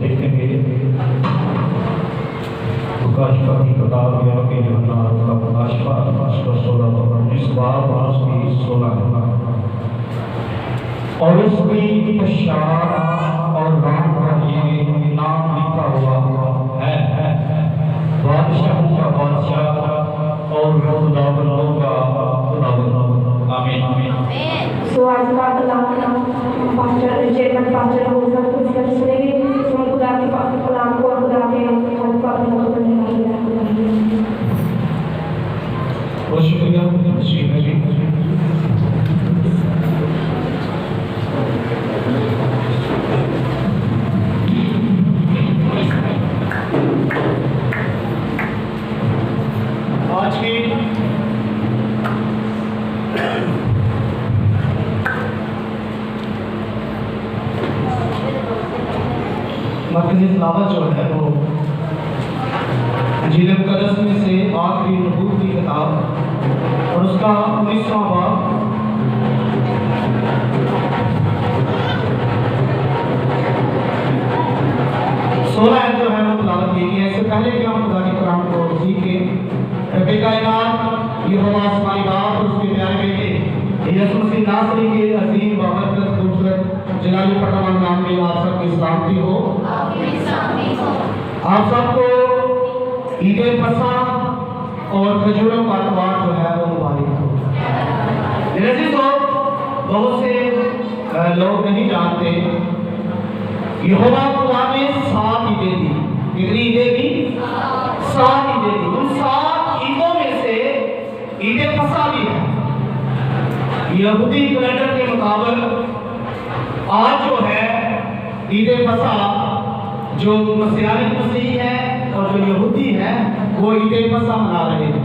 देखेंगे प्रकाशपा की किताब या के जन्नत का प्रकाशपा 16 बार 16 और इसकी पश्चात और नाम पर ये नाम लिखा हुआ है बादशाह का बादशाह और खुदावंदों का खुदावंद। आमीन। सो आज का कलाम पास्टर चेयरमैन पास्टर हो सब कुछ कर सुनेंगे। हम खुदा के कलाम को और खुदा के हम का करने बहुत शुक्रिया आज की मरकज़ी तिलावत जो है वो इंजील मुक़द्दस में से आखिरी नबूवत की किताब और उसका 19वां बाब जो है वो तिलावत की है। इससे पहले कि हम खुदा के कलाम को सीखें, रब्बे कायनात यहोवा आसमानी बाप और उसके प्यारे बेटे यीशु मसीह नासरी के अजीम बाबरकत खूबसूरत जलाली फटावान नाम में आप सबकी सलामती हो। आप सबको ईद फसा और खजूरों का त्योहार जो है वो मुबारक हो। बहुत से लोग नहीं जानते यहोवा खुदा ने 7 ईदें दी। कितनी ईदें दी? 7 ईदें दी। उन 7 ईदों में से ईद फसा भी है। यहूदी कैलेंडर के मुताबिक आज जो है ईद फसा जो मसीहानी मसीह है और जो यहूदी है वो ईद फसा मना रहे हैं।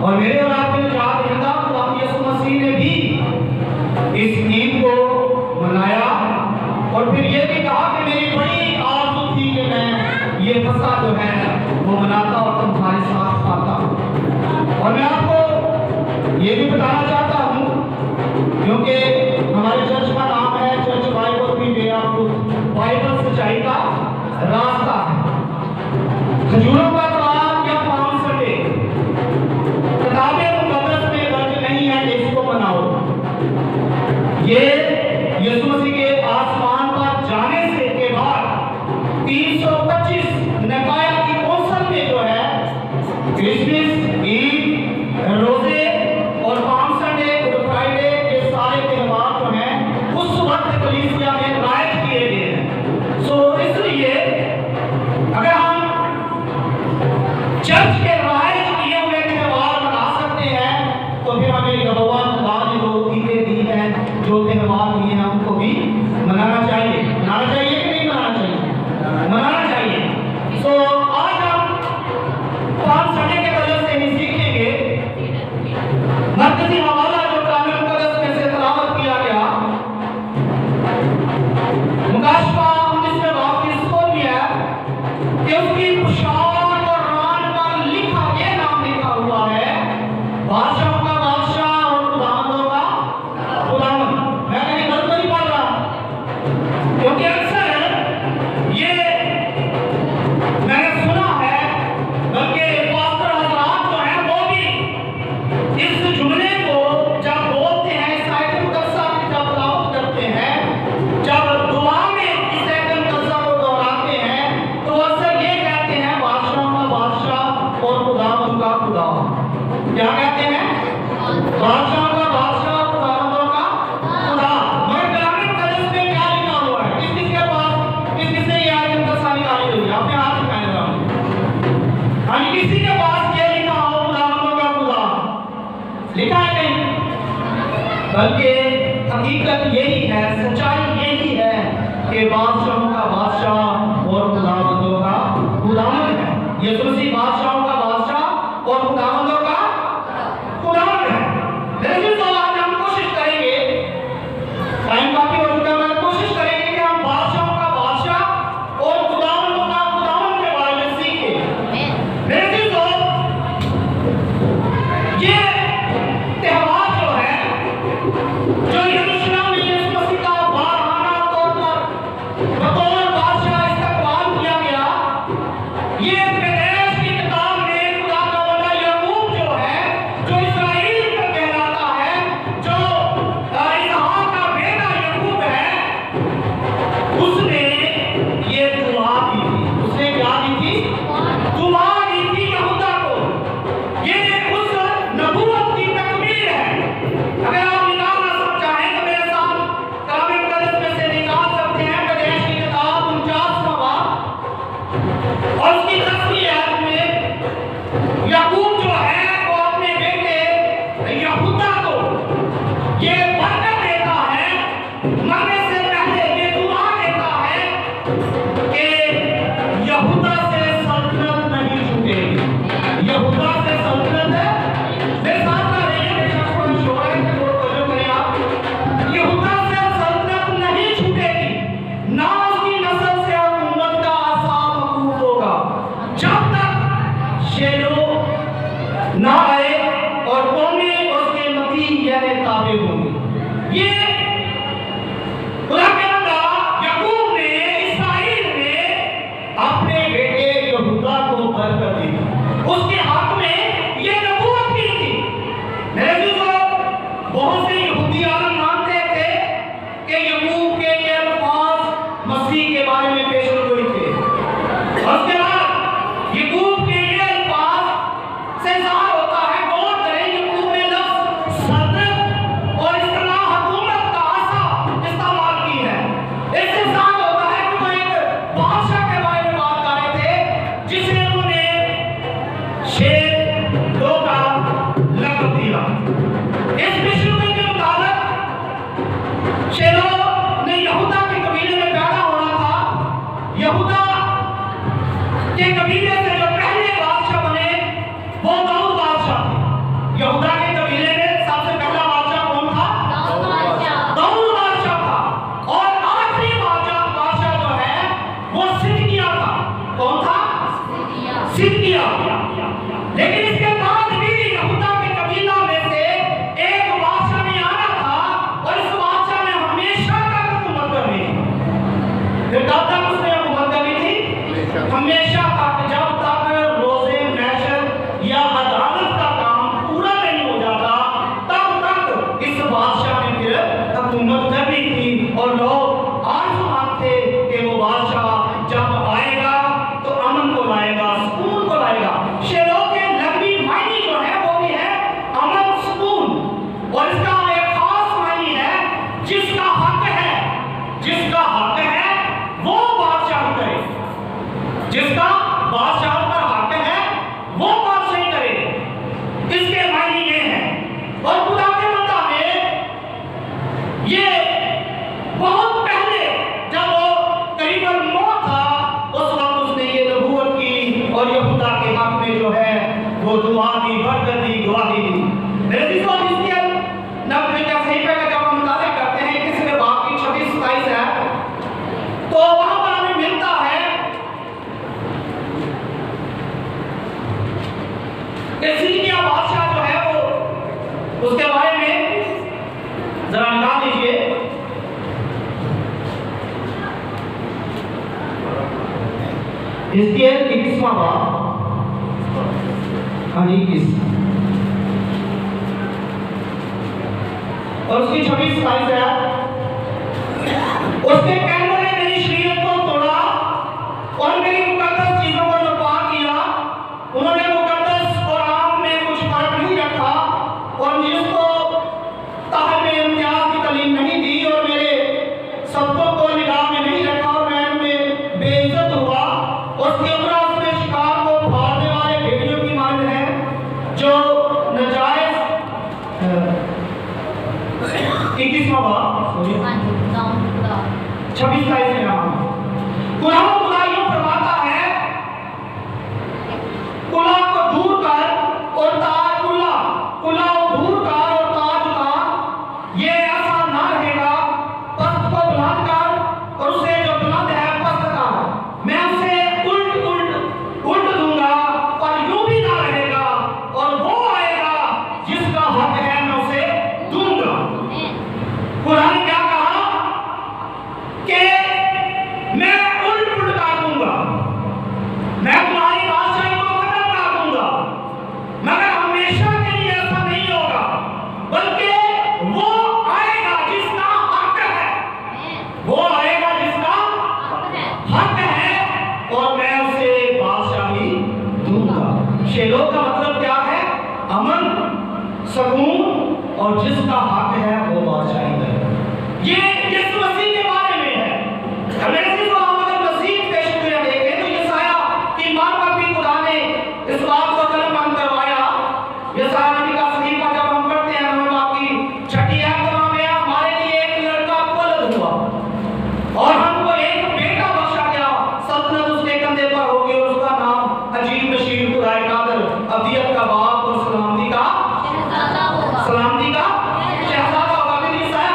और मेरे और आपके याद रखना खुदा यीशु मसीह ने भी इस ईद को मनाया और फिर ये भी कहा कि मेरी बड़ी आरज़ू थी कि मैं ये फसा जो है वो मनाता और तुम्हारे साथ खाता। और मैं आपको ये भी बताना चाहता हूँ क्योंकि हमारे चर्च का नाम है चर्च बाइबल भी वे आपको बाइबल सच्चाई का रास्ता है। खजूरों का त्योहार या पाम संडे किताबे मुक़द्दस में दर्ज नहीं है कि इसको मनाओ। ये यीशु मसीह के आसमान पर जाने से के बाद 325 नकाया की कौंसल में जो है क्रिसमस ईद रोजे और पाम संडे गुड फ्राइडे ये सारे त्यौहार जो हैं उस वक्त कलीसिया में राइट किए गए हैं। सो इसलिए अगर हम चर्च के राइट किए हुए त्यौहार मना सकते हैं तो फिर हमें यहोवा खुदा ने जो ईदें दी हैं जो त्यौहार दिए हैं उनको भी मनाना चाहिए। मनाना चाहिए कि नहीं मनाना चाहिए? मनाना चाहिए। सो आज हम पाम संडे के वजह से ही सीखेंगे मरकज़ी हवाला जो कलाम मुक़द्दस में से तिलावत किया गया मुकाशफा 19वें बाब की इसको भी है कि उसकी पुशाक और रान पर लिखा ये नाम लिखा हुआ है बादशाह का बादशाह और खुदावंदों का खुदावंद। मैं कहीं गलत नहीं पढ़ रहा क्योंकि अक्सर ये मैंने सुना है बल्कि पास्टर हज़रात जो हैं वो भी इस जुमले को जब बोलते हैं इस आयत मुक़द्दसा की जब तिलावत करते हैं जब दुआ में इस आयत मुक़द्दसा को दोहराते हैं तो अक्सर ये कहते हैं बादशाह का बादशाह और खुदावंद का खुदा। क्या कहते हैं? बादशाह का बादशाह खुदावंदों का खुदा। मगर कलाम मुक़द्दस में क्या लिखा हुआ है? किसके पास किसने ये आयत मुक़द्दसा निकाली हुई है? अपने हाथ दिखाएं जरा। हाँ, किसी के पास ये लिखा हो खुदावंदों का खुदा लिखा है नहीं, बल्कि हकीकत यही है, सच्चाई यही है कि बादशाहों का बादशाह और खुदावंदों का खुदावंद है। यीशु मसीह बादशाहों का बादशाह और खुदावंदों का खुदावंद है। लेकिन तो आज हम कोशिश करेंगे, टाइम काफी हो चुका है, कोशिश करेंगे कि हम बादशाहों का बादशाह और खुदावंदों का खुदावंद के बारे में सीखें। लेकिन तो शेरों ना आए और कौमें उसके मती यानी ताबे होंगे। ये खुदा के बंदा याकूब ने, इस्राइल ने अपने बेटे यहूदा को बरकत दी, उसके हक में ये नबूवत की थी। मेरे दोस्तों, बहुत से यहूदी आलम मानते थे कि याकूब के ये अल्फाज मसीह के बारे में पेश हुए थे। उसके बाद याकूब के ये अल्फाज से ज़ाहिर होता है, गौर करें, याकूब ने लफ्ज़ सल्तनत और इस्तेमाल हुकूमत का आसा इस्तेमाल की है। इससे ज़ाहिर होता है कि वो एक बादशाह के बारे में बात कर रहे थे जिसे उन्होंने शेर दो का लक़ब दिया। इस विषय के मुताबिक शेरों ने यहूदा के कबीले में पैदा होना था। यहूदा के कबीले से जो पहले बादशाह बने वो दाऊद बादशाह थे। यहूदा के कबीले में सबसे पहला बादशाह कौन था? दाऊद बादशाह था। और आखिरी बादशाह जो है वो सिदकिय्याह था। कौन था? सिदकिय्याह। लेकिन इसके बाद भी यहूदा के कबीला में से एक बादशाह ने आना था और इस बादशाह ने हमेशा तक हुकूमत करनी थी। फिर कब तक उसने हुकूमत करनी थी? हमेशा तक, जब तक रोज़े महशर या अदालत का काम पूरा नहीं हो जाता तब तक इस बादशाह ने फिर हुकूमत करनी थी। और लोग आरज़ूमंद थे कि वो बादशाह जब आएगा तो अमन को लाएगा, सुकून को लाएगा। शेरों के लफ्ज़ी मायने जो है वो भी है अमन, सुकून। और इसका एक खास मायने है जिसका हक है, जिसका हक है वो बादशाह करे, जिसका बादशाह पर हक है वो बादशाही करे। इसके मायने ये हैं। और खुदा के बंदा ने ये बहुत पहले जब वो करीबन मौत था उस वक्त उसने ये नबूवत की और यहूदा के हक में जो है वो दुआ दी, बरकत दी, गवाही दी। मेरे दोस्तों, इसके नबी का सहीफे का जब हम मुताला करते हैं, किसी बाब की 26-27 है, तो वहां पर हमें मिलता है कि सिदकिय्याह बादशाह जो है वो, उसके बारे में जरा निकाल लीजिए। इसके 21वां बाब, हाँ 21 और उसकी 26-27 है। उसके कहने ने मेरी शरीयत को तोड़ा और मेरी मुकद्दस चीजों को नपा किया। उन्होंने मुकद्दस और आम में कुछ फर्क नहीं रखा और जिसको ताहब इम्तियाज की तालीम नहीं दी और मेरे सबकों को निगाह में नहीं रखा और मैं उनमें बेइज्जत हुआ। उसके ऊपर उसने शिकार को फाड़ने वाले भेड़ियों की मांग है जो नजायज 21वां बाब 26-27 में रहा। खुदा यूं फरमाता है, कुला को दूर कर और ताज कुला को दूर कर और ताज उतार। ये ऐसा ना रहेगा, पस्त को बुलंद कर और उसे जो बुलंद है पस्त कर। मैं उसे उल्ट दूंगा और यूं भी ना रहेगा और वो आएगा जिसका हक है मैं उसे दूंगा। खुदा ने क्या कहा कि मैं उल्ट कर दूंगा, मैं तुम्हारी बादशाही को खत्म कर दूंगा। मगर हमेशा के लिए ऐसा नहीं होगा, बल्कि वो आएगा जिसका हक है, वो आएगा जिसका हक है और मैं उसे बादशाही दूंगा। शेरों का मतलब क्या है? अमन, सुकून और जिसका हक है वो बादशाही करे। ये यीशु मसीह के बारे में है। हमें इसको अगर मसीह पेश में देखें तो यशाया की मां पर भी खुदा ने इस बात को कलमबंद करवाया। यशाया नबी का सहीफा जब हम पढ़ते हैं नबी की 6ठी आयत में हमारे लिए एक लड़का पैदा हुआ और हमको एक बेटा बख्शा गया, सल्तनत उसके कंधे पर होगी और उसका नाम अजीब, बशीर, खुदा कादिर, अब्दियत का बाप और सलामती का शहजादा होगा। फिर यशाया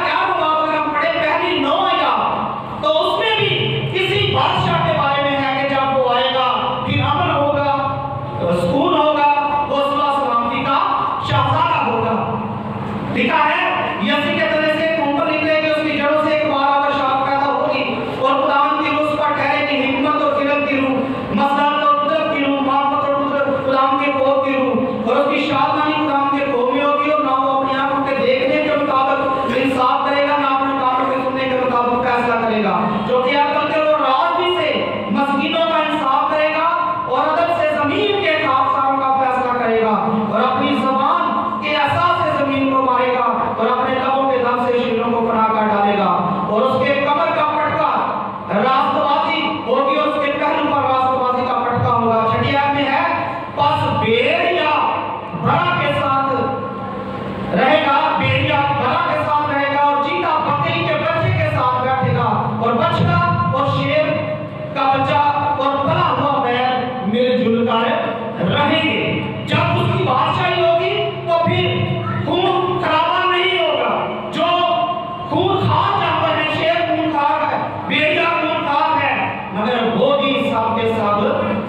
और उसकी शादी काम के कौमी होगी और ना वो अपनी आंखों के देखने के मुताबिक इंसाफ करेगा, ना अपने कानों के सुनने के मुताबिक फैसला करेगा। जो कि आप करते हो राजनी से मस्जिदों का इंसाफ करेगा और अदब से जमीन के खाकसारों का फैसला करेगा और अपनी जबान के एहसास से जमीन को मारेगा और अपने लबों के दम से शीलों को बना कर डालेगा और उसके कमर का पटका रास्तबाजी होगी और उसके पहलू पर रास्तबाजी का पटका होगा। छठी आयत में है, बस भेड़िया बड़ा के साथ रहेगा, भेड़िया बड़ा के साथ रहेगा और चीता बकरी के बच्चे के साथ बैठेगा और बछड़ा और शेर का बच्चा और पला हुआ बैल मिलजुल कर रहेंगे। जब उसकी बादशाही होगी तो फिर खून खराबा नहीं होगा। जो खून खार जानवर है, शेर खून खार है, भेड़िया खून खार है, मगर वो भी सब के सब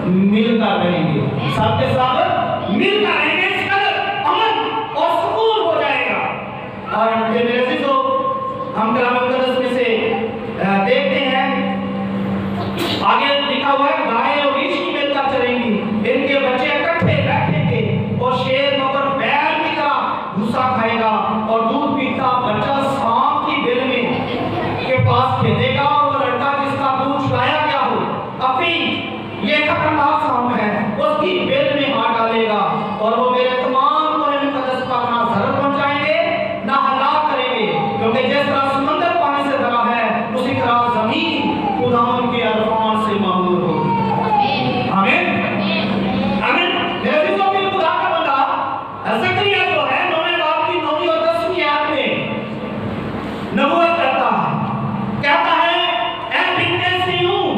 मिलकर रहेंगे, सब के सब मिलकर रहेंगे। इस कदर अमन और सुकून हो जाएगा। और मेरे अजीजों, हम कलाम मुक़द्दस में से देखते हैं, आगे लिखा हुआ है, गाय और रीछ की मिलकर चलेंगी, इनके बच्चे इकट्ठे बैठेंगे और शेर मगर बैल की तरह भूसा खाएगा और दूध पीता बच्चा सांप की बिल में के पास खेलेगा और वो लड़का जिसका दूध छुड़ाया गया हो, अभी ये खतरनाक सांप है, उसकी बिल में हाथ डालेगा और वो मेरे तमाम कुरान मुक़द्दस पर ना जरर पहुंचाएंगे ना हलाक करेंगे, क्योंकि जिस तरह समंदर पानी से भरा है उसी तरह जमीन खुदावन के अरफान से मामूर होगी। आमीन आमीन। मेरे अजीजों, फिर खुदा का बंदा ज़करिया जो है 9वें बाब की 9वीं और 10वीं आयत में नबूवत करता है, कहता है, ऐ बिन्ते सिय्यून,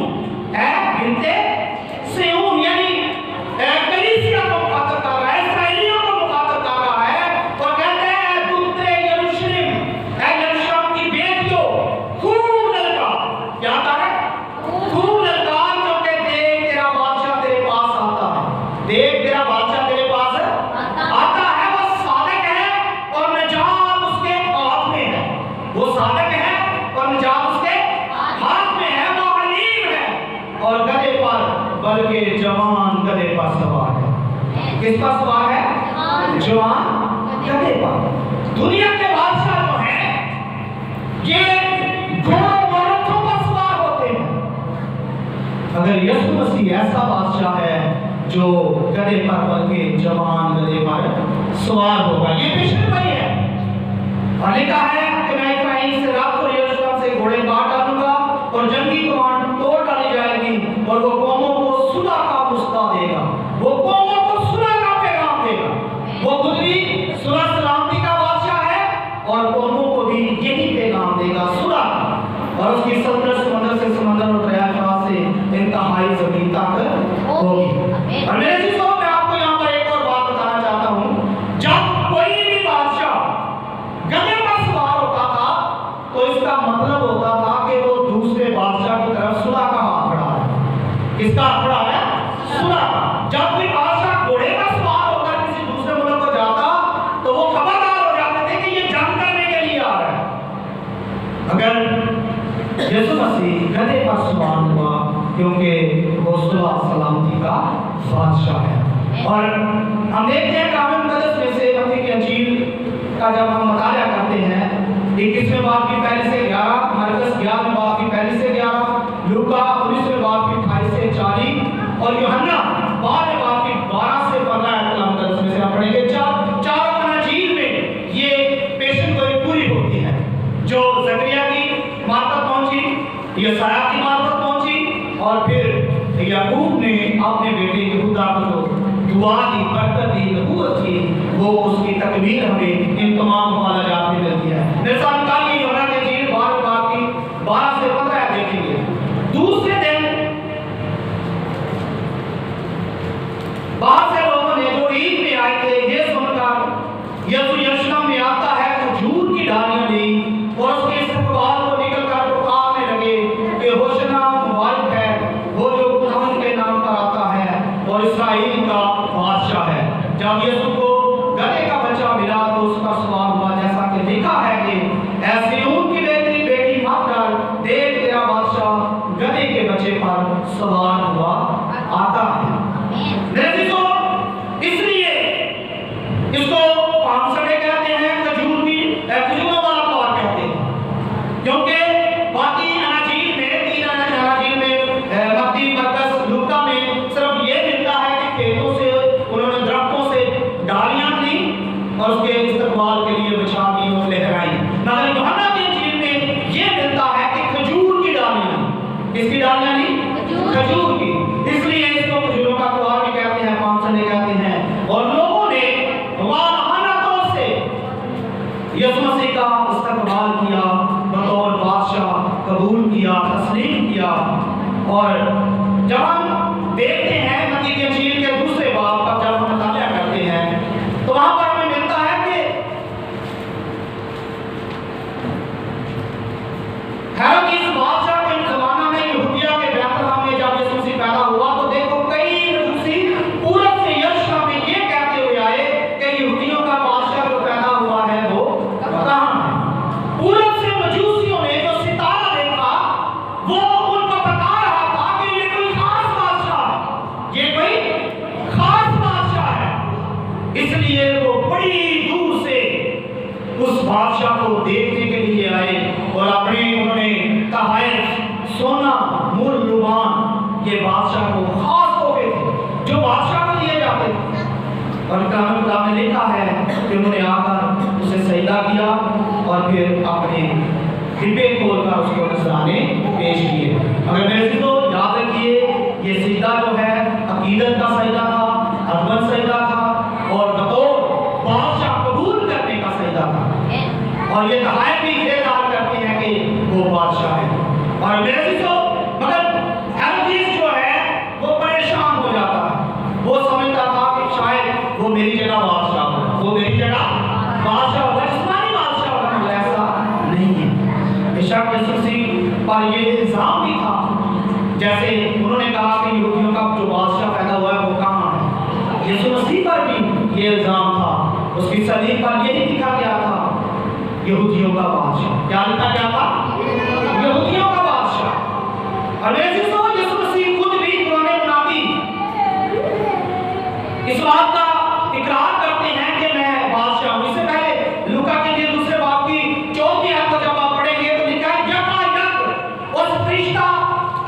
ऐ बिन्ते सिय्यून, यानी कलीसिया को मुखातब कर रहा है, इस्राएलियों को मुखातब कर रहा है और कहते हैं, पुत्रे यरूशलेम, ऐ यरूशलेम की बेटियों, खूब ललका, क्या कहा है? खूब ललका, क्योंकि देख तेरा बादशाह तेरे पास आता है, देख तेरा बादशाह तेरे पास आता है, वो सादिक है और निजात उसके हाथ में है, वो सादिक है और निजात उसके हाथ में है, वो हलीम है और गधे पर, बल्कि जवान गधे पर सवार है। किस पर सवार है? जवान गधे पर। दुनिया के बादशाह जो हैं, ये घोड़ों और रथों पर सवार होते हैं, मगर यीशु मसीह ऐसा बादशाह है जो गधे पर, बल्कि जवान गधे पर सवार होगा। ये मिशन वही है और लिखा है कि मैं इस्राएल से रात को यरूशलेम से घोड़े काट डालूंगा और जंगी कमान तोड़ डाली जाएगी और वो कौमों को सुलह का मुस्ता देगा, वो कौमों को सुलह का पैगाम देगा। वो खुद भी सुलह सलामती का बादशाह है और कौमों को भी यही पैगाम देगा, सुलह का। और उसकी सल्तनत समंदर से समंदर और दरिया से इंतहाई जमीन तक होगी। और मेरे अजीजों, मैं आपको यहाँ पर एक और बात बताना चाहता हूँ, जब कोई भी बादशाह गधे पर सवार होता था तो इसका मतलब होता था कि वो दूसरे बादशाह की तरफ सुलह का हाथ बढ़ा रहा है। किसका हाथ बढ़ा रहा है? सुलह का। जब कोई बादशाह घोड़े पर सवार होकर किसी दूसरे मुल्क को जाता तो वो खबरदार हो जाते थे कि ये जंग करने के लिए आ रहा है। अगर यीशु मसीह गधे पर सवार हुआ क्योंकि वो सुलह सलामती का बादशाह है। और हम देखते हैं कलाम मुक़द्दस में से मत्ती की इंजील का जब हम मुताला करते हैं, 21वें बाब की पहली से 11, मरकस 11वें बाब की पहली से 11, लूका 19वें बाब की 28 से 40 और यूहन्ना 12वें बाब की 12 से 15 कलाम मुक़द्दस में से हम पढ़ेंगे। चारों अंजील में ये पेशन गोई पूरी होती है, जो ज़करिया की मार्फत पहुंची, यशायाह की मार्फत पहुंची और फिर याकूब ने अपने बेटे यहूदा को दुआ दी, बरकत दी, नबूवत की, वो उसकी तकमील हमें इन तमाम मुआलाजात में मिलती है। मेरे साथ निकालिए यूहन्ना की इंजील 12 बाब की 12 से 15 देखेंगे। दूसरे दिन बहुत से लोगों ने जो ईद में आए थे, ये सुनकर यीशु यरूशलेम में आता है तो खजूर की डालियां ली और उसके इस्तकबाल को निकलकर पुकारने लगे कि होशना मुबारक है वो जो खुदावंद के नाम पर आता है और इस्राएल का बादशाह है। जब यीशु को गधे का बच्चा मिला तो उसका सवाल हुआ, जैसा कि लिखा है कि ऐसे उनकी बेटी मत डर, देख तेरा बादशाह गधे के बच्चे पर सवार हुआ आता है। इसलिए और उसके इस्तकबाल के लिए बछावी और लहराई। मगर यूहन्ना की इंजील में ये मिलता है कि खजूर की डालियां, किसकी डालियां नहीं? खजूर की। इसलिए इसको खजूरों का त्योहार भी कहते हैं, पाम संडे कहते हैं। और लोगों ने वाराना तौर से यीशु मसीह का इस्तकबाल किया, बतौर बादशाह कबूल किया, तस्लीम किया। और जब हम देखते हैं मत्ती की इंजील के दूसरे बाब का, जब हम मुताला करते हैं तो वहां पर हमें मिलता है कि हेरोद इस बादशाह के जमाना में यहूदिया के बैतलहम में जब यीशु मसीह पैदा हुआ तो देखो कई मजूसी पूरब से यरूशलेम में ये कहते हुए आए कि यहूदियों का बादशाह जो पैदा हुआ है वो कहां है। पूरब से मजूसियों ने जो सितारा देखा वो उनको बता रहा था कि ये कोई खास बादशाह है, ये कोई खास बादशाह है। इसलिए वो बड़ी दूर से उस बादशाह को देखने के लिए आए और अपने उन्होंने तहफ़, सोना, मूल्यवान ये बादशाह को खास तोहफे थे जो बादशाह को दिए जाते थे। और कलाम खुदा में लिखा है कि उन्होंने आकर उसे सजदा किया और फिर अपने डिब्बे खोलकर उसको नजराने पेश किए। अगर मेरे से तो याद रखिए ये सजदा जो है अकीदत का सजदा था, अज़मत सजदा था और बतौर बादशाह कबूल करने का सजदा था। और ये तहफ़ भी इज़हार करते हैं कि वो बादशाह है। और मेरे से तो मगर हेरोदेस जो है वो परेशान हो जाता है, वो समझता था कि शायद वो मेरी जगह बादशाह होगा, वो मेरी जगह बादशाह होगा, जिस्मानी बादशाह होगा। मगर ऐसा नहीं है। बेशक यीशु मसीह पर ये इल्जाम भी था, जैसे उन्होंने कहा कि यहूदियों का जो बादशाह पैदा हुआ है वो कहाँ है। यीशु मसीह पर भी ये इल्जाम था, उसकी सलीब पर यही लिखा गया था यहूदियों का बादशाह। क्या लिखा गया था? यहूदियों का बादशाह। और यीशु मसीह खुद भी पुराने मुनादी इस बात का इकरार करते हैं कि मैं बादशाह हूं। इससे पहले लूका के लिए दूसरे बाब की 4वीं आयत को जब आप पढ़ेंगे तो लिखा है यकायक उस फरिश्ता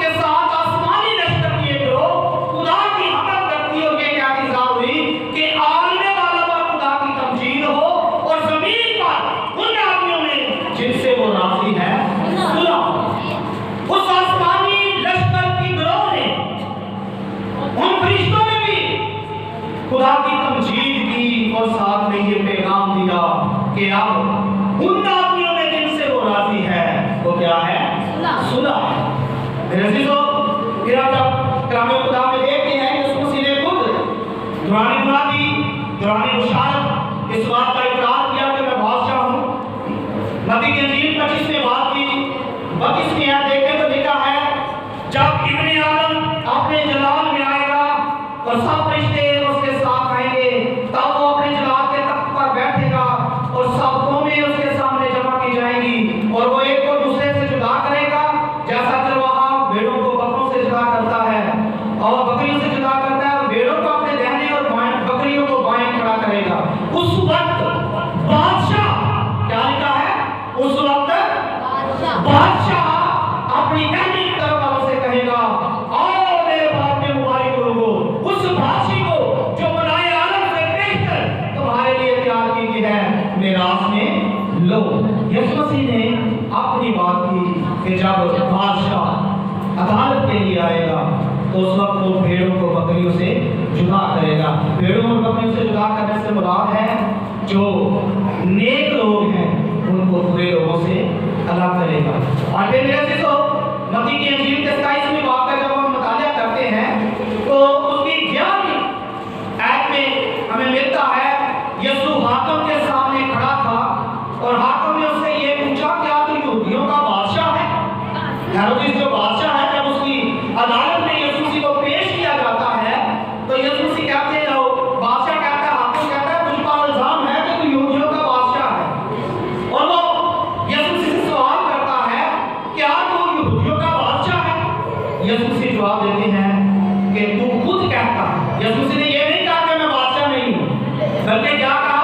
के साथ आसमानी लश्कर किए गिरोह खुदा की हमद करती और ये क्या इंतजार हुई कि आने वाला पर खुदा की तमजीद हो और जमीन पर उन आदमियों में जिनसे वो राजी है सुलह। उस आसमानी लश्कर की गिरोह ने, उन फरिश्तों ने भी खुदा की तमजीद की और साथ में ये पैगाम दिया कि अब उन आदमियों में जिनसे वो राजी है वो क्या है? सुलह। मेरे अजीजों, फिर आप जब कलाम खुदा में देखते हैं यीशु मसीह ने खुद दुरानी मुनादी, दुरानी बुशारत इस बात का इकरार किया कि मैं बादशाह हूं। मत्ती की इंजील 25वें बाब की 32वीं आयत देखें तो लिखा है जब इब्ने आदम अपने जलाल में आएगा और सब फरिश्ते उसके साथ आएंगे, तब वो अपने जलाल के तख्त पर बैठेगा और सब कौमें उसके सामने जमा की जाएंगी और वो एक को दूसरे से जुदा करेगा, जैसा चरवाहा भेड़ों को बकरों से जुदा करता है और बकरियों से जुदा करता है, और भेड़ों को अपने दाहिने और बाएं, बकरियों को बाएं खड़ा करेगा। उस वक्त बादशाह, क्या लिखा है? उस वक्त बादशाह अपनी दाहिनी तरफ वालों से कहेगा आओ मेरे बाप के मुबारक लोगों, उस बादशाह को जो बनाए आलम से बेहतर तुम्हारे लिए तैयार की गई है, मेरास में लो। यीशु मसीह ने अपनी बात की कि जब बादशाह अदालत के लिए आएगा तो उस वक्त वो भेड़ों को बकरियों से जुदा करेगा। भेड़ों और बकरियों से जुदा करने से मुराद है जो नेक लोग हैं उनको बुरे लोगों से अलग करेगा। और फिर मेरे से तो मत्ती की इंजील के 27वें बाब का जब हम मुताला करते हैं तो उसकी 11वीं आयत में हमें मिलता है यीशु हाकिम के सामने खड़ा था और हाकिम ने उससे ये पूछा क्या तू यहूदियों का बादशाह है? हेरोदेस जो बादशाह है, जब उसकी अदालत में यीशु मसीह को पेश किया जाता है तो यीशु मसीह कहते हैं, बादशाह कहता है, हाकिम कहता है तुझ पर इल्जाम है कि तू यहूदियों का बादशाह है। और वो यीशु मसीह से सवाल करता है क्या तू यहूदियों का बादशाह है? यीशु मसीह जवाब देते हैं कि तू खुद कहता है। यीशु मसीह ने ये नहीं कहा कि मैं बादशाह नहीं हूं, बल्कि क्या कहा?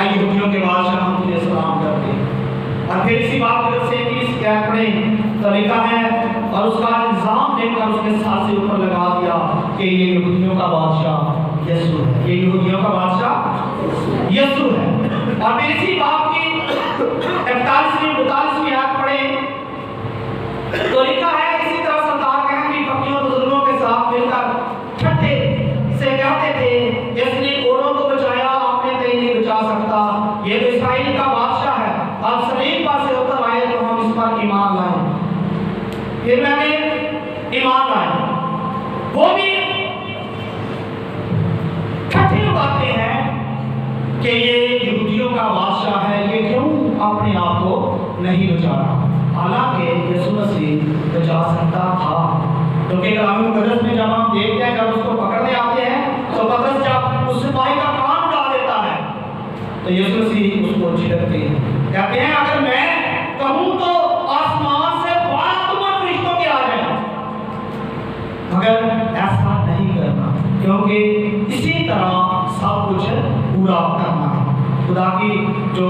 यहूदियों के बादशाह हम तुझे सलाम करते हैं। और फिर इसी बात की से 30 क्या पढ़े तो लिखा है और उसका इल्जाम देकर उसके साथ से ऊपर लगा दिया कि ये यहूदियों का बादशाह यीशु है, ये यहूदियों का बादशाह यीशु है। और फिर इसी बात की 41वीं आयत पढ़े तो लिखा है इसी तरह सरदार कहने की फकीरों बुजुर्गों के साथ मिलकर ठट्ठे से कहते थे जिसने औरों को बचाया अपने कहीं नहीं बचा सकता, ये तो इस्राएल का बादशाह है, अब सलीम पर से होकर आए तो हम इस पर ईमान लाए। फिर मैंने ईमान लाए, वो भी ठट्ठे उड़ाते हैं कि ये यहूदियों का बादशाह है, ये क्यों अपने आप को नहीं बचा रहा। हालांकि यीशु मसीह बचा सकता था, क्योंकि कलाम मुकद्दस में जब हम देखते हैं जब उसको पकड़ने आते हैं तो पतरस जब उस सिपाही का कान उड़ा देता है तो यीशु मसीह उसको झिड़कते हैं, कहते हैं अगर मैं कहूं तो आसमान से 12 तुम फरिश्तों के आ जाए, मगर ऐसा नहीं करना, क्योंकि इसी तरह सब कुछ पूरा करना है। खुदा की जो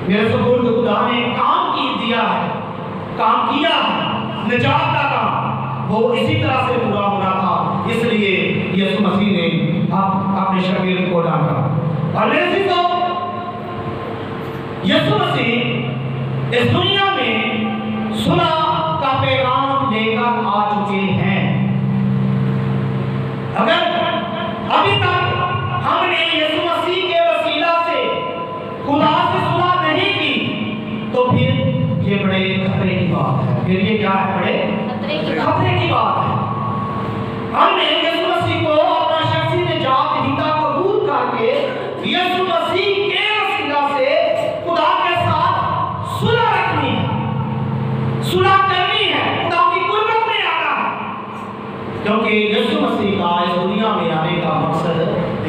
मेरे सुपुर्द खुदा ने काम दिया है, काम किया है, निजात का काम वो इसी तरह से पूरा होना था, इसलिए यीशु मसीह ने अपने शरीर को डाला। और मेरे तो यीशु मसीह इस दुनिया में सुलह का पैगाम लेकर आ चुके हैं। अगर अभी तक हमने यीशु मसीह के वसीला से खुदा से सुलह नहीं की तो फिर ये बड़े खतरे की बात है। फिर ये क्या है? बड़े खतरे की बात है। हमने यीशु मसीह को अपना शख्सी निजात हिता कबूल करके यीशु मसीह के वसीला से खुदा के साथ सुलह रखनी है, सुलह करनी है, खुदा की कुर्बत में आना है, क्योंकि यीशु मसीह का इस दुनिया में आने का मकसद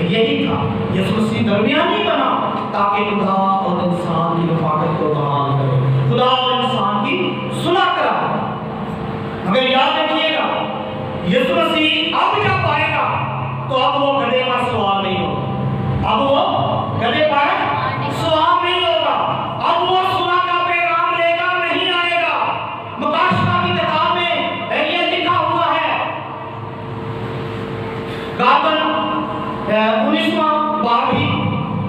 यही था। यीशु मसीह दरमियानी बना ताकि खुदा और इंसान की रफाकत को बहाल करे, खुदा और इंसान की सुलह करा। मगर याद रखिएगा यीशु मसीह अब जब आएगा तो अब वो गधे पर सवार नहीं होगा, अब वो गधे पर सवार नहीं होगा, अब वो सुलह का पैगाम लेकर नहीं आएगा। मुकाशफा की किताब में ये लिखा हुआ है, गाबन 19वां बाब भी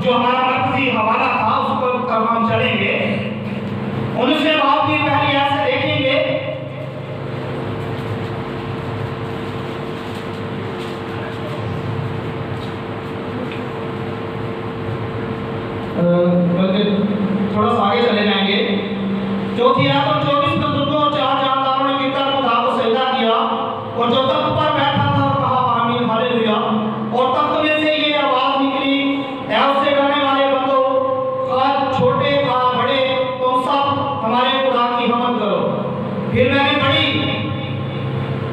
जो हमारा मरकजी हवाला था उसको तब हम चलेंगे। 19वें बाब की पहली आयत से देखेंगे, थोड़ा सा आगे चले जाएंगे। चौथी आयत और 24 बुजुर्गों और 4 जानदारों ने मिलकर खुदा को सजदा किया और जो तख्त पर बैठा था और कहा आमीन हालेलुया। और तख्त में से ये आवाज निकली, ऐ उससे डरने वाले बंदो, खा छोटे खा बड़े, तुम सब हमारे खुदा की हमद करो। फिर मैंने बड़ी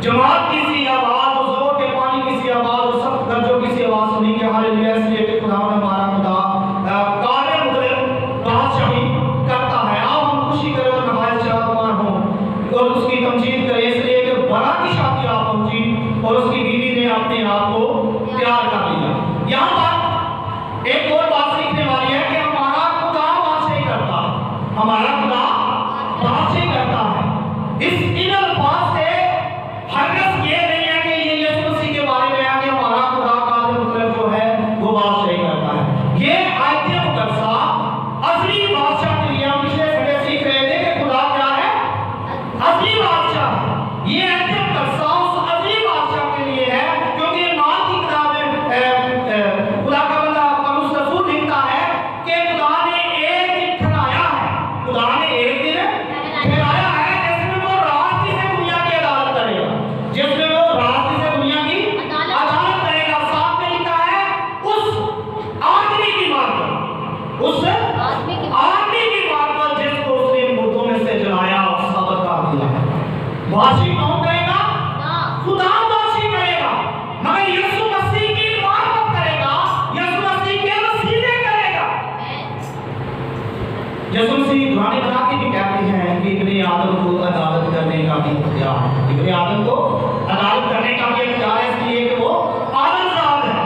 जमात की सी आवाज और जोर के पानी की सी आवाज और सख्त गरजों की सी आवाज सुनी कि हालेलुया, इसलिए कि खुदा ने हमारा खुदा करता है, आओ हम खुशी करें और नहाए शादमान हो और उसकी तमजीद करें, इसलिए कि बरा की शादी आप पहुंची और उसकी बीवी ने अपने आप को प्यार कर लिया। यहाँ पर एक और बात सीखने वाली है कि हमारा खुदा बादशाही करता है, हमारा खुदा बादशाही करता है। इस इन अल्फाज से हरगिज़ ये नहीं है कि ये यीशु मसीह के बारे में है कि हमारा खुदा का मतलब जो है वो बादशाही करता है। ये आयतें मुकद्दसा असली बादशाह के लिए हम पिछले संडे सीख रहे थे कि खुदा क्या है? असली बादशाह। ये आयतें मुकद्दसा उस असली बादशाह के लिए है, क्योंकि माल की किताब में खुदा का बंदा पौलुस रसूल लिखता है कि खुदा ने एक दिन ठहराया है, खुदा ने एक दिन ठहराया है जिसमें वो रास्ते से दुनिया की अदालत करेगा, जिसमें वो रास्ते से दुनिया की अदालत करेगा। साथ में लिखा है उस आदमी की बात पर, उस आदमी की बात पर जिसको उसने मुर्दों में से जलाया और साबित कर दिया है। बादशाही कौन करेगा? खुदा बादशाही करेगा, मगर यीशु मसीह की मार्फत करेगा, यीशु मसीह के वसीले करेगा। यीशु मसीह पुराने बनाते भी कहते हैं कि इब्ने आदम को अदालत करने का भी इख्तियार है, इब्ने आदम को अदालत करने का भी इख्तियार है, इसलिए कि वो आदमजाद है।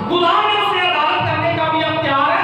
खुदा ने उसे अदालत करने का भी इख्तियार है,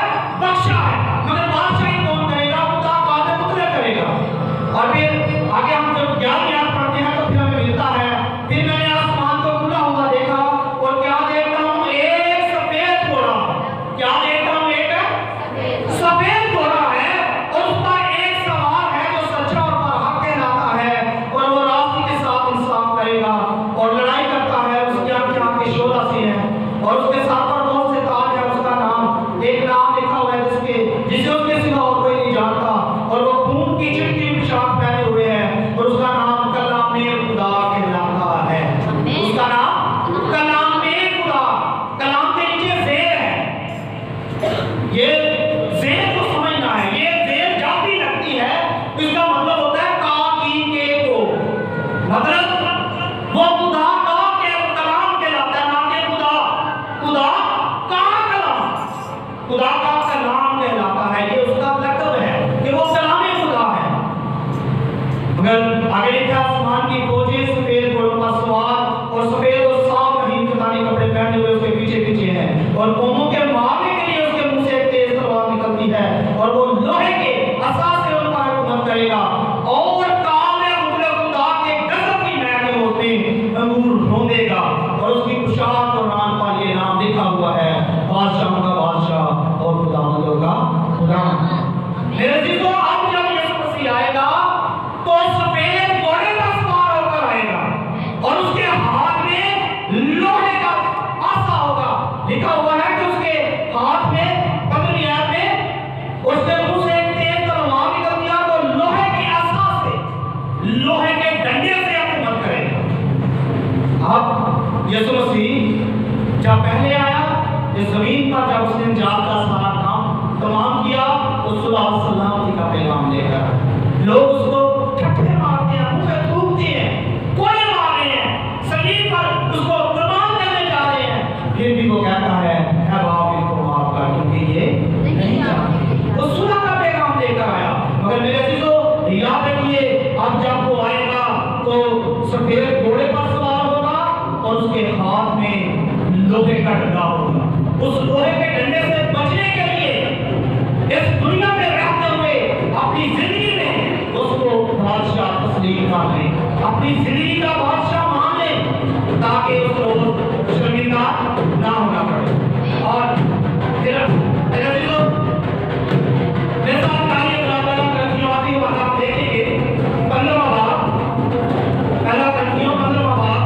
अपनी जिंदगी का बादशाह मान ले, ताकि उसको शर्मिंदा ना होना पड़े। और मेरे साथ कार्य ग्रंथियों आती है, आप देखेंगे 15वां भाग, पहला ग्रंथियों 15वां भाग,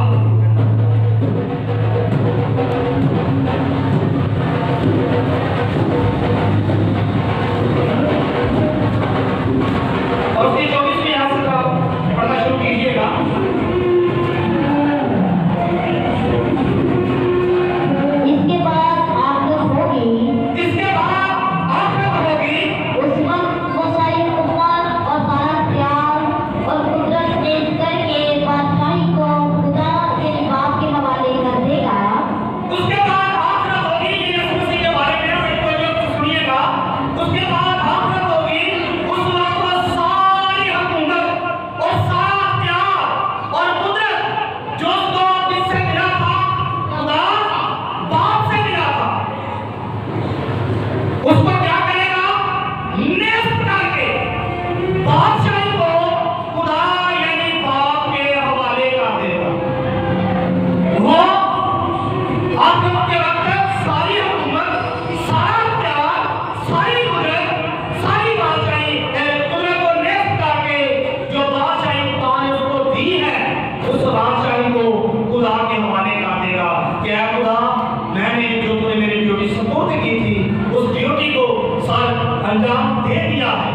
और उसकी 24वीं आयत का पढ़ना शुरू कीजिएगा। इसके बाद आखिरत होगी, इसके बाद आखिरत होगी, उस वक्त वो सारी कुव्वत और सारा प्यार और कुदरत पेश करके बादशाही को खुदा के बाप के हवाले कर देगा। उसके बाद आखिरत होगी, यीशु मसीह के बारे में एक बार सुनिएगा। उसके बाद आखिरत होगी, उस वक्त वो सारी हुकूमत और सारा प्यार और कुदरत जो उसको किससे मिला था, खुदा बाप से मिला था, उसको क्या करेगा, नेस्त करके बादशाही को खुदा यानी बाप के हवाले कर देगा। वो आखिरत के वक्त सारी हुकूमत, सारा प्यार, सारी कुदरत, सारी बादशाही कुदरत को नेस्त करके जो बादशाही खुदा ने उसको दी है, उस बादशाही को खुदा के हवाले कर देगा। क्या खुदा, मैंने जो तूने मेरी ड्यूटी सपोर्ट की थी, उस ड्यूटी को सर अंजाम दे दिया है।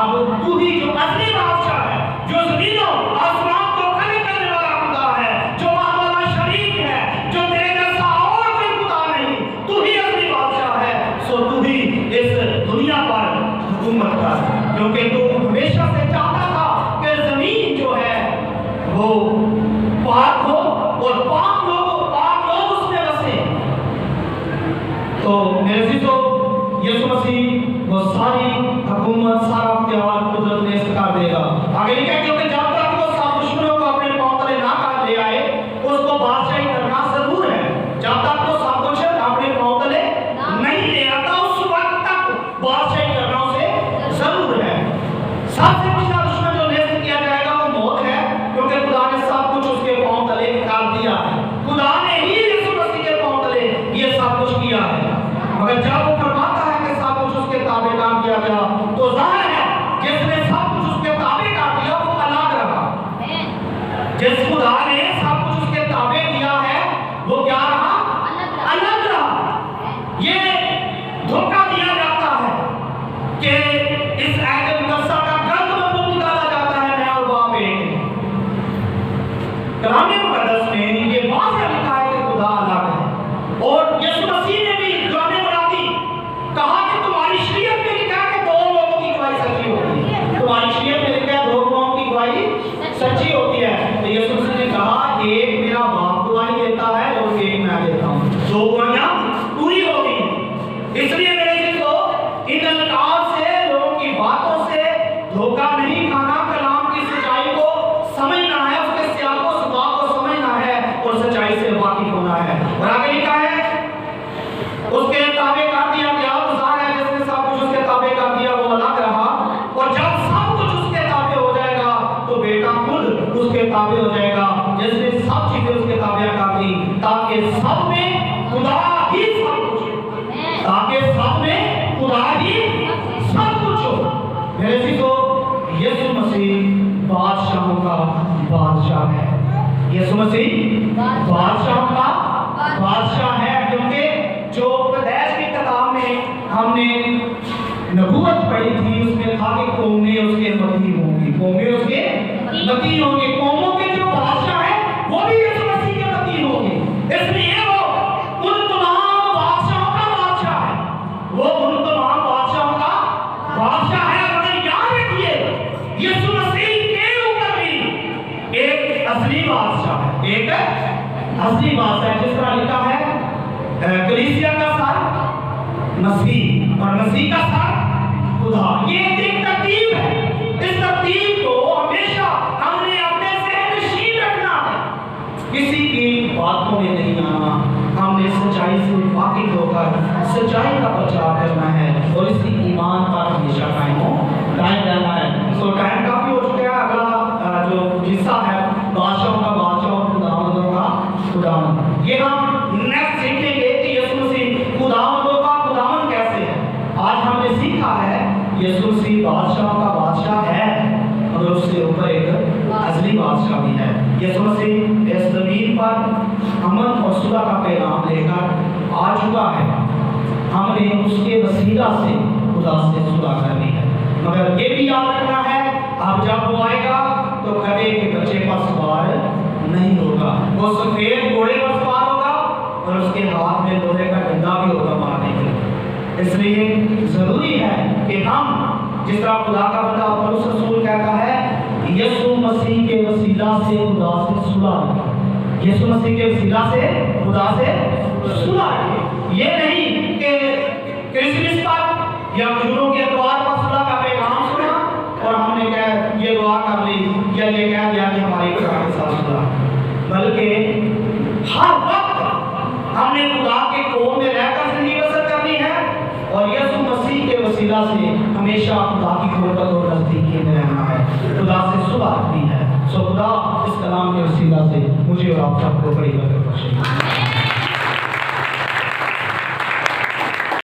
अब तू ही जो असली बादशाह है, जो जमीनों आसमान को खड़े करने वाला खुदा है, जो वाला शरीक है, जो तेरे जैसा और कोई खुदा नहीं, तू ही असली बादशाह है। सो तू ही इस दुनिया पर हुकूमत कर, क्योंकि तू हमेशा से चाहता था कि जमीन जो है वो पाक हो और पाक लोग उसमें बसे। तो मेरे अजीजों, यीशु मसीह वो सारी हुकूमत, सारा प्यार, कुदरत नेस्त कर देगा। आगे लिखा है, क्योंकि जब तक वो सब दुश्मनों को अपने पांव तले ना कर ले आए, उसको बादशाही करना जरूर है। जब तक वो सब कुछ अपने पांव तले नहीं ले आता, उस वक्त तक बादशाही करना उसे जरूर है। सबसे पिछला दुश्मन जो नेस्त किया जाएगा वो मौत है, क्योंकि खुदा ने सब कुछ उसके पांव तले कर दिया है। खुदा ने ही यीशु मसीह के पांव तले ये सब कुछ किया है। मगर जब वो फरमाता है कि सब कुछ उसके ताबे कर दिया गया, तो जाहिर है जिसने सब कुछ उसके ताबे कर दिया वो अलग रहा। जिस खुदा ने सब कुछ उसके ताबे किया है वो क्या रहा, अलग रहा। ये धोखा दिया जाता है कि इस आयत मुकद्दसा का गलत मतलब निकाला जाता है मैं और बाप एक हैं। कलाम मुकद्दस में ये वाज़ेह लिखा है कि खुदा अलग है। और यीशु मसीह ने भी दुआएं बनाती, कहा कि तुम्हारी शरीयत में लिखा है कि दो लोगों की गवाही सच्ची होती है। तुम्हारी शरीयत में लिखा है दो लोगों की गवाही सच्ची होती है। तो यीशु मसीह ने कहा, एक मेरा बाप गवाही देता है और एक मैं देता हूँ, दो गवाहियां पूरी होगी। इसलिए मेरे दोस्तों, इन अल्फाज से, लोगों की बातों से धोखा नहीं खाना, कलाम की सच्चाई को समझना है, उसके सियाको सुबाह को समझना है और सच्चाई से वाकिफ होना है। और आगे लिखा है, उसके ताबे कर दिया गया, तो जाहिर है जिसने सब कुछ उसके ताबे कर दिया वो अलग रहा। और जब सब कुछ उसके ताबे हो जाएगा तो बेटा खुद उसके ताबे हो जाएगा, जिसने सब चीजें उसके ताबे कर दी, ताकि सब में खुदा ही सब कुछ हो, ताकि सब में खुदा ही सब कुछ हो। मेरे दोस्तों, यीशु मसीह बादशाहों का बादशाह है। यीशु मसीह बादशाहों का बादशाह है, क्योंकि जो पैदाइश की किताब में हमने नबूवत पढ़ी थी उसमें था कि कौमें उसके मती होंगी, कौमें उसके मती होंगी, कौमों के जो बादशाह है वो भी यीशु मसीह के मती होंगे। इसलिए वो उन तमाम बादशाहों का बादशाह है, वो उन तमाम बादशाहों का बादशाह है। मगर याद रखिए, यीशु मसीह के ऊपर भी एक असली बादशाह है, एक असली बादशाह है। जिस तरह लिखा है, कलीसिया का सर मसीह और मसीह का सर खुदा। ये एक तरतीब है। इस तरतीब को हमेशा हमने अपने ज़हन नशीन रखना है, किसी की बातों में नहीं आना। हमने सच्चाई से वाकिफ होकर सच्चाई का प्रचार करना है और इसी ईमान पर हमेशा कायम रहना है। तो टाइम काफी हो चुका है। अगला जो हिस्सा है यीशु मसीह बादशाह का बादशाह है, मगर उससे ऊपर एक असली बादशाह भी है। यीशु मसीह इस जमीन पर अमन और सुलह का पैगाम लेकर आ चुका है। हमने उसके वसीला से खुदा से सुलह करनी है। मगर ये भी याद रखना है, अब जब वो आएगा तो गधे के बच्चे पर सवार नहीं होगा, वो सफेद घोड़े पर सवार होगा और उसके हाथ में लोहे का डंडा भी होगा मारने के लिए। इसलिए जरूरी है कि हम जिस तरह खुदा का बंदा पौलुस रसूल कहता है, यीशु मसीह के वसीला से खुदा से सुलह, यीशु मसीह के वसीला से खुदा से सुलह। ये नहीं कि क्रिसमस पर या मजदूरों के द्वार पर सुलह का पैगाम सुना और हमने कहा ये दुआ कर ली या ये कह दिया कि हमारी खुदा के साथ सुलह, बल्कि हर वक्त हमने खुदा के कोल में रहकर जिंदगी बसर करनी है और यीशु मसीह के वसीला से हमेशा खुदा की कुर्बत और नजदीकी में रहना है, खुदा से सुलह करनी है। सो खुदा इस कलाम के वसीला से मुझे और आप सबको बड़ी बरकत बख्शे।